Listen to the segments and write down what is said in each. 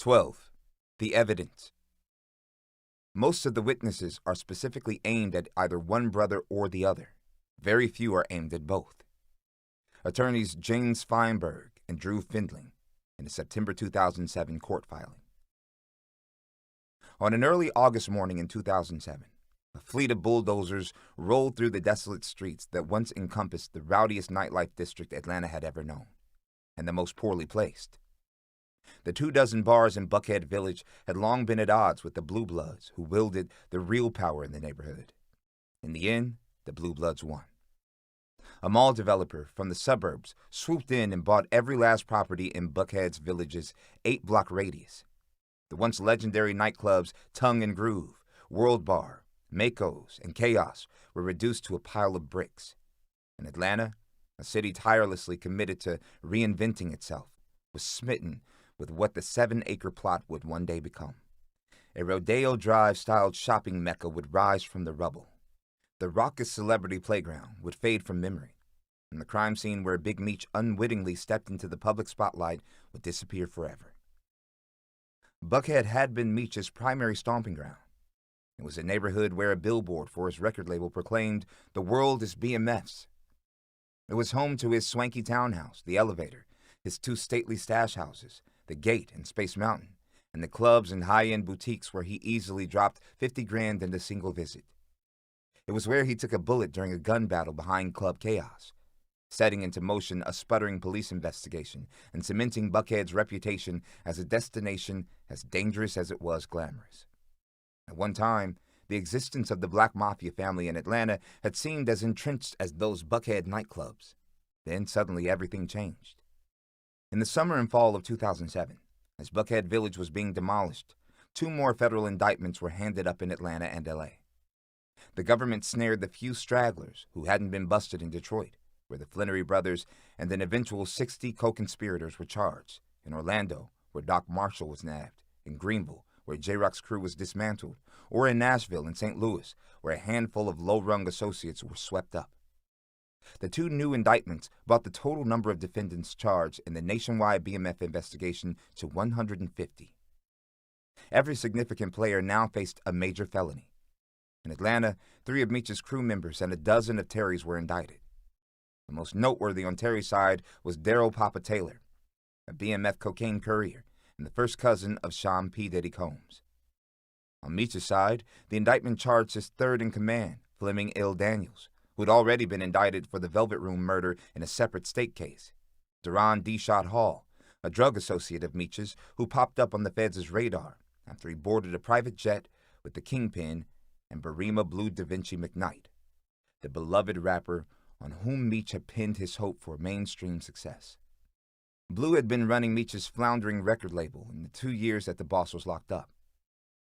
12. The evidence. Most of the witnesses are specifically aimed at either one brother or the other. Very few are aimed at both. Attorneys James Feinberg and Drew Findling in a September 2007 court filing. On an early August morning in 2007, a fleet of bulldozers rolled through the desolate streets that once encompassed the rowdiest nightlife district Atlanta had ever known, and the most poorly placed. The 24 bars in Buckhead Village had long been at odds with the Blue Bloods, who wielded the real power in the neighborhood. In the end, the Blue Bloods won. A mall developer from the suburbs swooped in and bought every last property in Buckhead's village's 8-block radius. The once legendary nightclubs Tongue and Groove, World Bar, Mako's, and Chaos were reduced to a pile of bricks. And Atlanta, a city tirelessly committed to reinventing itself, was smitten with what the 7-acre plot would one day become. A Rodeo Drive-styled shopping mecca would rise from the rubble. The raucous celebrity playground would fade from memory, and the crime scene where Big Meech unwittingly stepped into the public spotlight would disappear forever. Buckhead had been Meech's primary stomping ground. It was a neighborhood where a billboard for his record label proclaimed, "The world is BMF's." It was home to his swanky townhouse, the Elevator, his 2 stately stash houses, the Gate and Space Mountain, and the clubs and high-end boutiques where he easily dropped 50 grand in a single visit. It was where he took a bullet during a gun battle behind Club Chaos, setting into motion a sputtering police investigation and cementing Buckhead's reputation as a destination as dangerous as it was glamorous. At one time, the existence of the Black Mafia family in Atlanta had seemed as entrenched as those Buckhead nightclubs. Then suddenly everything changed. In the summer and fall of 2007, as Buckhead Village was being demolished, 2 more federal indictments were handed up in Atlanta and L.A. The government snared the few stragglers who hadn't been busted in Detroit, where the Flannery brothers and an eventual 60 co-conspirators were charged, in Orlando, where Doc Marshall was nabbed, in Greenville, where J-Rock's crew was dismantled, or in Nashville and St. Louis, where a handful of low-rung associates were swept up. The 2 new indictments brought the total number of defendants charged in the nationwide BMF investigation to 150. Every significant player now faced a major felony. In Atlanta, 3 of Meech's crew members and a dozen of Terry's were indicted. The most noteworthy on Terry's side was Daryl Papa Taylor, a BMF cocaine courier and the first cousin of Sean P. Diddy Combs. On Meech's side, the indictment charged his third-in-command, Fleming L. Daniels, who had already been indicted for the Velvet Room murder in a separate state case. Duron D. Shot Hall, a drug associate of Meech's who popped up on the feds' radar after he boarded a private jet with the Kingpin and Barima Blue Da Vinci McKnight, the beloved rapper on whom Meech had pinned his hope for mainstream success. Blue had been running Meech's floundering record label in the 2 years that the boss was locked up.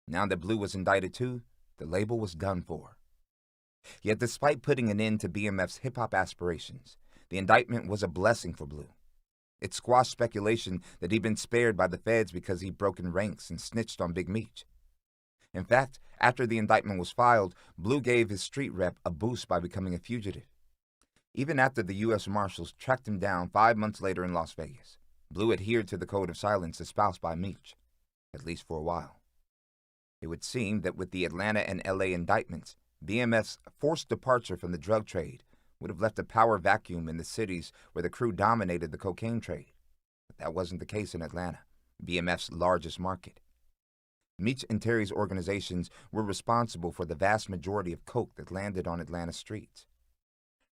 Now that Blue was indicted too, the label was done for. Yet despite putting an end to BMF's hip-hop aspirations, the indictment was a blessing for Blue. It squashed speculation that he'd been spared by the feds because he'd broken ranks and snitched on Big Meech. In fact, after the indictment was filed, Blue gave his street rep a boost by becoming a fugitive. Even after the U.S. Marshals tracked him down 5 months later in Las Vegas, Blue adhered to the code of silence espoused by Meech, at least for a while. It would seem that with the Atlanta and L.A. indictments, BMF's forced departure from the drug trade would have left a power vacuum in the cities where the crew dominated the cocaine trade. But that wasn't the case in Atlanta, BMF's largest market. Meech and Terry's organizations were responsible for the vast majority of coke that landed on Atlanta streets.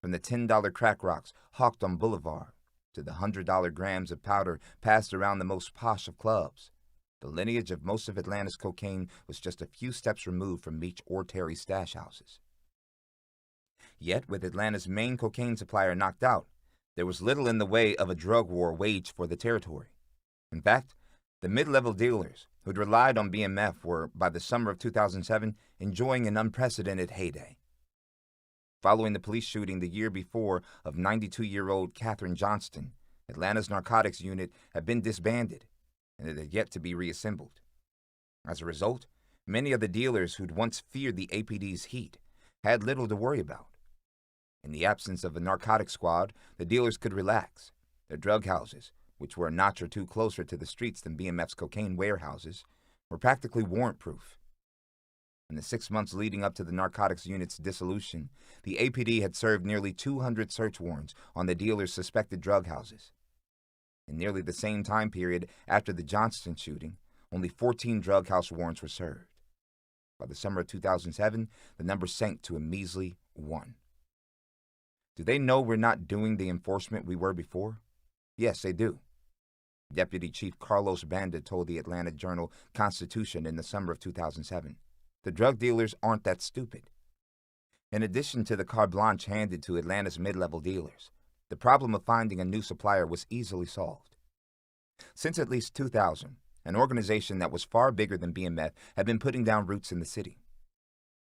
From the $10 crack rocks hawked on Boulevard to the $100 grams of powder passed around the most posh of clubs, the lineage of most of Atlanta's cocaine was just a few steps removed from Meech or Terry's stash houses. Yet, with Atlanta's main cocaine supplier knocked out, there was little in the way of a drug war waged for the territory. In fact, the mid-level dealers who'd relied on BMF were, by the summer of 2007, enjoying an unprecedented heyday. Following the police shooting the year before of 92-year-old Katherine Johnston, Atlanta's narcotics unit had been disbanded, and it had yet to be reassembled. As a result, many of the dealers who'd once feared the APD's heat had little to worry about. In the absence of a narcotics squad, the dealers could relax. Their drug houses, which were a notch or two closer to the streets than BMF's cocaine warehouses, were practically warrant-proof. In the 6 months leading up to the narcotics unit's dissolution, the APD had served nearly 200 search warrants on the dealers' suspected drug houses. In nearly the same time period after the Johnston shooting, only 14 drug house warrants were served. By the summer of 2007, the number sank to a measly 1. Do they know we're not doing the enforcement we were before? Yes, they do. Deputy Chief Carlos Banda told the Atlanta Journal-Constitution in the summer of 2007. The drug dealers aren't that stupid. In addition to the carte blanche handed to Atlanta's mid-level dealers, the problem of finding a new supplier was easily solved. Since at least 2000, an organization that was far bigger than BMF had been putting down roots in the city.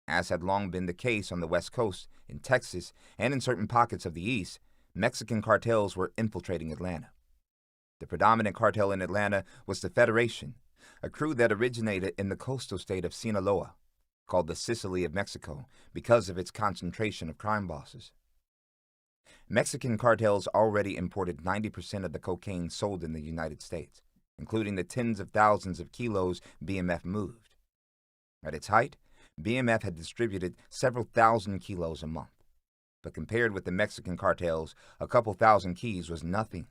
As had long been the case on the West Coast, in Texas, and in certain pockets of the East, Mexican cartels were infiltrating Atlanta. The predominant cartel in Atlanta was the Federation, a crew that originated in the coastal state of Sinaloa, called the Sicily of Mexico because of its concentration of crime bosses. Mexican cartels already imported 90% of the cocaine sold in the United States, including the tens of thousands of kilos BMF moved. At its height, BMF had distributed several thousand kilos a month, but compared with the Mexican cartels, a couple thousand keys was nothing.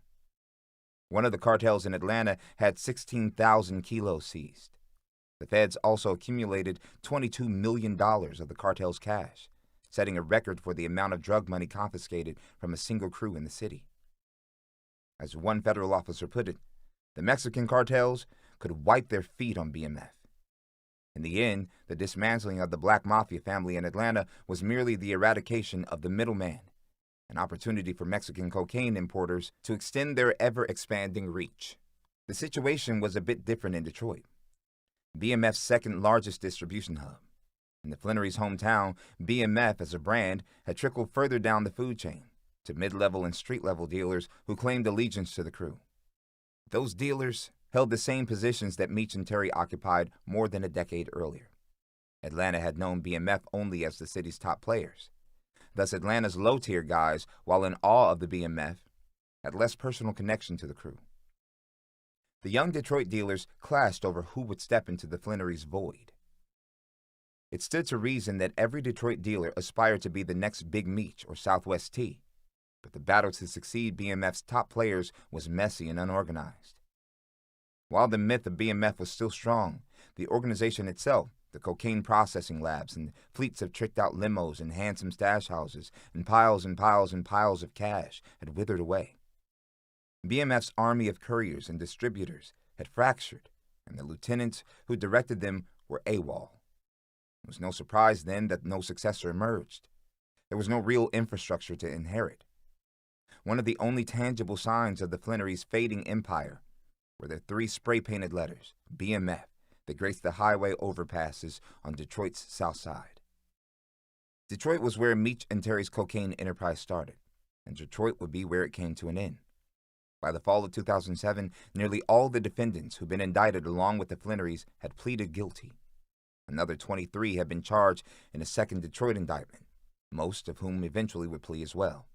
One of the cartels in Atlanta had 16,000 kilos seized. The feds also accumulated $22 million of the cartel's cash, setting a record for the amount of drug money confiscated from a single crew in the city. As one federal officer put it, the Mexican cartels could wipe their feet on BMF. In the end, the dismantling of the Black Mafia family in Atlanta was merely the eradication of the middleman, an opportunity for Mexican cocaine importers to extend their ever-expanding reach. The situation was a bit different in Detroit, BMF's second largest distribution hub. In the Flannery's hometown, BMF as a brand had trickled further down the food chain to mid-level and street-level dealers who claimed allegiance to the crew. Those dealers held the same positions that Meech and Terry occupied more than a decade earlier. Atlanta had known BMF only as the city's top players. Thus, Atlanta's low-tier guys, while in awe of the BMF, had less personal connection to the crew. The young Detroit dealers clashed over who would step into the Flannery's void. It stood to reason that every Detroit dealer aspired to be the next Big Meech or Southwest T, but the battle to succeed BMF's top players was messy and unorganized. While the myth of BMF was still strong, the organization itself, the cocaine processing labs and fleets of tricked-out limos and handsome stash houses and piles and piles and piles of cash had withered away. BMF's army of couriers and distributors had fractured, and the lieutenants who directed them were AWOL. It was no surprise then that no successor emerged. There was no real infrastructure to inherit. One of the only tangible signs of the Flannery's fading empire were the 3 spray-painted letters, BMF, that graced the highway overpasses on Detroit's south side. Detroit was where Meech and Terry's cocaine enterprise started, and Detroit would be where it came to an end. By the fall of 2007, nearly all the defendants who'd been indicted along with the Flannerys had pleaded guilty. Another 23 had been charged in a second Detroit indictment, most of whom eventually would plea as well.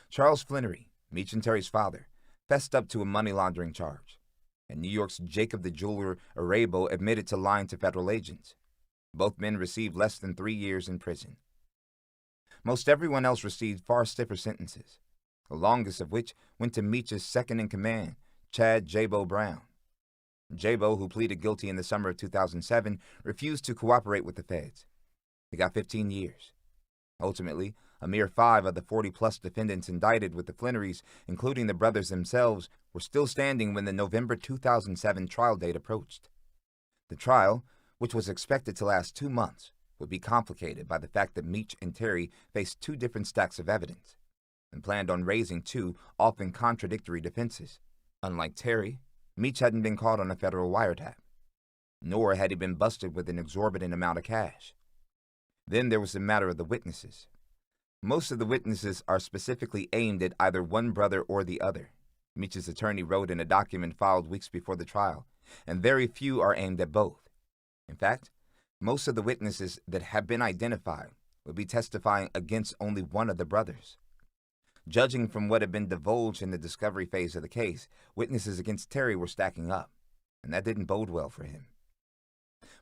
Charles Flannery, Meech and Terry's father, fessed up to a money laundering charge, and New York's Jacob the Jeweler Arabo admitted to lying to federal agents. Both men received less than 3 years in prison. Most everyone else received far stiffer sentences, the longest of which went to Meech's second-in-command, Chad Jabo Brown. Jabo, who pleaded guilty in the summer of 2007, refused to cooperate with the feds. He got 15 years. Ultimately, a mere 5 of the 40-plus defendants indicted with the Flannerys, including the brothers themselves, were still standing when the November 2007 trial date approached. The trial, which was expected to last 2 months, would be complicated by the fact that Meech and Terry faced 2 different stacks of evidence and planned on raising 2 often contradictory defenses. Unlike Terry, Meech hadn't been caught on a federal wiretap, nor had he been busted with an exorbitant amount of cash. Then there was the matter of the witnesses. Most of the witnesses are specifically aimed at either one brother or the other, Meech's attorney wrote in a document filed weeks before the trial, and very few are aimed at both. In fact, most of the witnesses that have been identified will be testifying against only one of the brothers. Judging from what had been divulged in the discovery phase of the case, witnesses against Terry were stacking up, and that didn't bode well for him.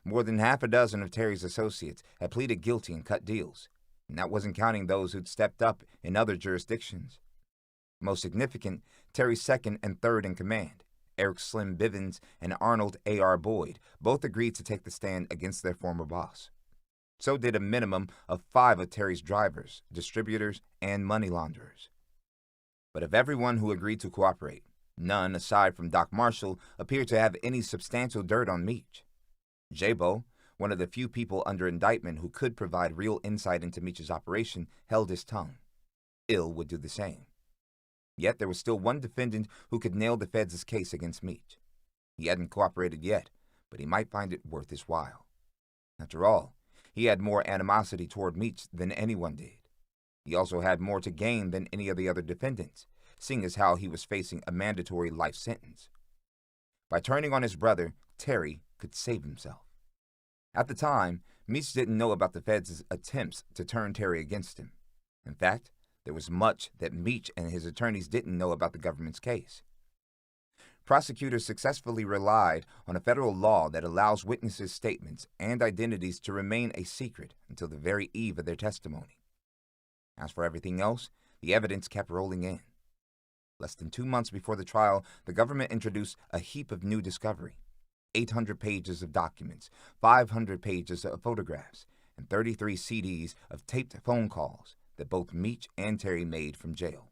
More than half a dozen of Terry's associates had pleaded guilty and cut deals, and that wasn't counting those who'd stepped up in other jurisdictions. Most significant, Terry's second and third in command, Eric Slim Bivens and Arnold A.R. Boyd, both agreed to take the stand against their former boss. So did a minimum of 5 of Terry's drivers, distributors, and money launderers. But of everyone who agreed to cooperate, none, aside from Doc Marshall, appeared to have any substantial dirt on Meech. Jabo, one of the few people under indictment who could provide real insight into Meech's operation, held his tongue. Ill would do the same. Yet there was still one defendant who could nail the feds' case against Meech. He hadn't cooperated yet, but he might find it worth his while. After all, he had more animosity toward Meech than anyone did. He also had more to gain than any of the other defendants, seeing as how he was facing a mandatory life sentence. By turning on his brother, Terry could save himself. At the time, Meech didn't know about the feds' attempts to turn Terry against him. In fact, there was much that Meech and his attorneys didn't know about the government's case. Prosecutors successfully relied on a federal law that allows witnesses' statements and identities to remain a secret until the very eve of their testimony. As for everything else, the evidence kept rolling in. Less than 2 months before the trial, the government introduced a heap of new discovery. 800 pages of documents, 500 pages of photographs, and 33 CDs of taped phone calls that both Meech and Terry made from jail.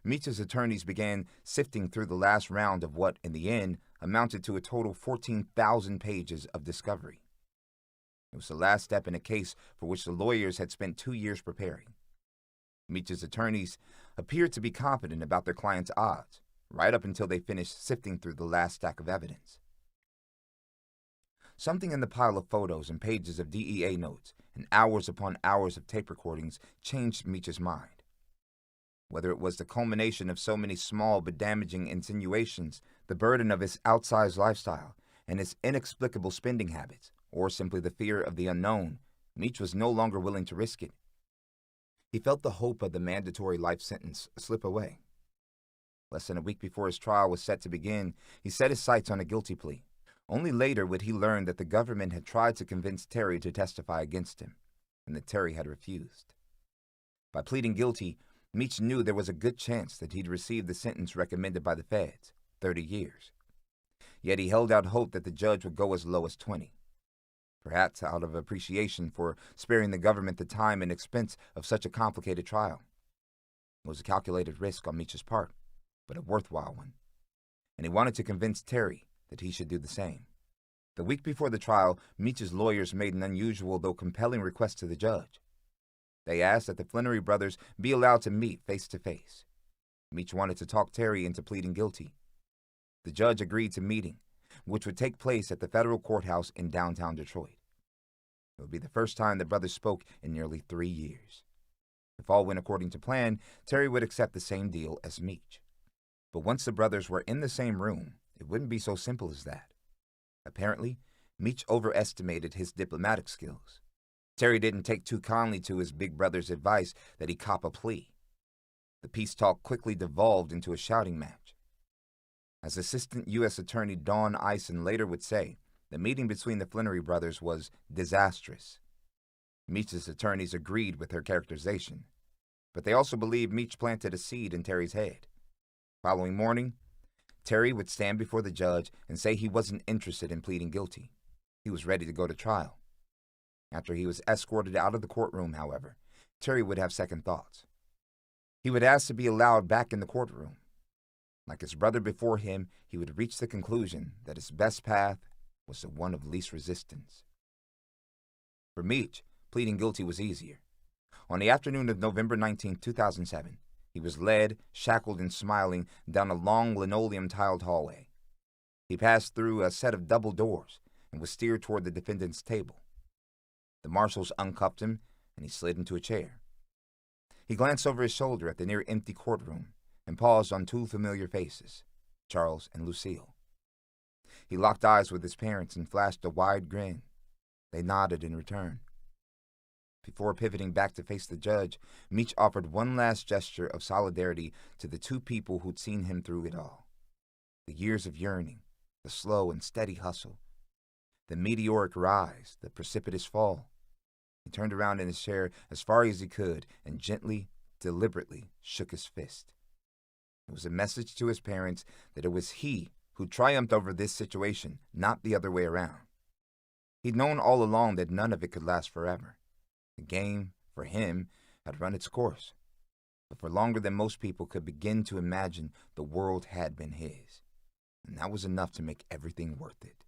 Meech's attorneys began sifting through the last round of what, in the end, amounted to a total 14,000 pages of discovery. It was the last step in a case for which the lawyers had spent 2 years preparing. Meech's attorneys appeared to be confident about their client's odds, right up until they finished sifting through the last stack of evidence. Something in the pile of photos and pages of DEA notes and hours upon hours of tape recordings changed Meech's mind. Whether it was the culmination of so many small but damaging insinuations, the burden of his outsized lifestyle, and his inexplicable spending habits, or simply the fear of the unknown, Meech was no longer willing to risk it. He felt the hope of the mandatory life sentence slip away. Less than a week before his trial was set to begin, he set his sights on a guilty plea. Only later would he learn that the government had tried to convince Terry to testify against him, and that Terry had refused. By pleading guilty, Meech knew there was a good chance that he'd receive the sentence recommended by the feds, 30 years. Yet he held out hope that the judge would go as low as 20. Perhaps out of appreciation for sparing the government the time and expense of such a complicated trial. It was a calculated risk on Meech's part, but a worthwhile one. And he wanted to convince Terry that he should do the same. The week before the trial, Meech's lawyers made an unusual though compelling request to the judge. They asked that the Flannery brothers be allowed to meet face to face. Meech wanted to talk Terry into pleading guilty. The judge agreed to meeting, which would take place at the federal courthouse in downtown Detroit. It would be the first time the brothers spoke in nearly 3 years. If all went according to plan, Terry would accept the same deal as Meech. But once the brothers were in the same room, it wouldn't be so simple as that. Apparently, Meech overestimated his diplomatic skills. Terry didn't take too kindly to his big brother's advice that he cop a plea. The peace talk quickly devolved into a shouting match. As Assistant U.S. Attorney Dawn Eisen later would say, the meeting between the Flannery brothers was disastrous. Meech's attorneys agreed with her characterization, but they also believed Meech planted a seed in Terry's head. Following morning, Terry would stand before the judge and say he wasn't interested in pleading guilty. He was ready to go to trial. After he was escorted out of the courtroom, however, Terry would have second thoughts. He would ask to be allowed back in the courtroom. Like his brother before him, he would reach the conclusion that his best path was the one of least resistance. For Meech, pleading guilty was easier. On the afternoon of November 19, 2007, he was led, shackled and smiling, down a long linoleum-tiled hallway. He passed through a set of double doors and was steered toward the defendant's table. The marshals uncuffed him, and he slid into a chair. He glanced over his shoulder at the near-empty courtroom and paused on 2 familiar faces, Charles and Lucille. He locked eyes with his parents and flashed a wide grin. They nodded in return. Before pivoting back to face the judge, Meech offered one last gesture of solidarity to the two people who'd seen him through it all. The years of yearning, the slow and steady hustle, the meteoric rise, the precipitous fall. He turned around in his chair as far as he could and gently, deliberately shook his fist. It was a message to his parents that it was he who triumphed over this situation, not the other way around. He'd known all along that none of it could last forever. The game, for him, had run its course. But for longer than most people could begin to imagine, the world had been his. And that was enough to make everything worth it.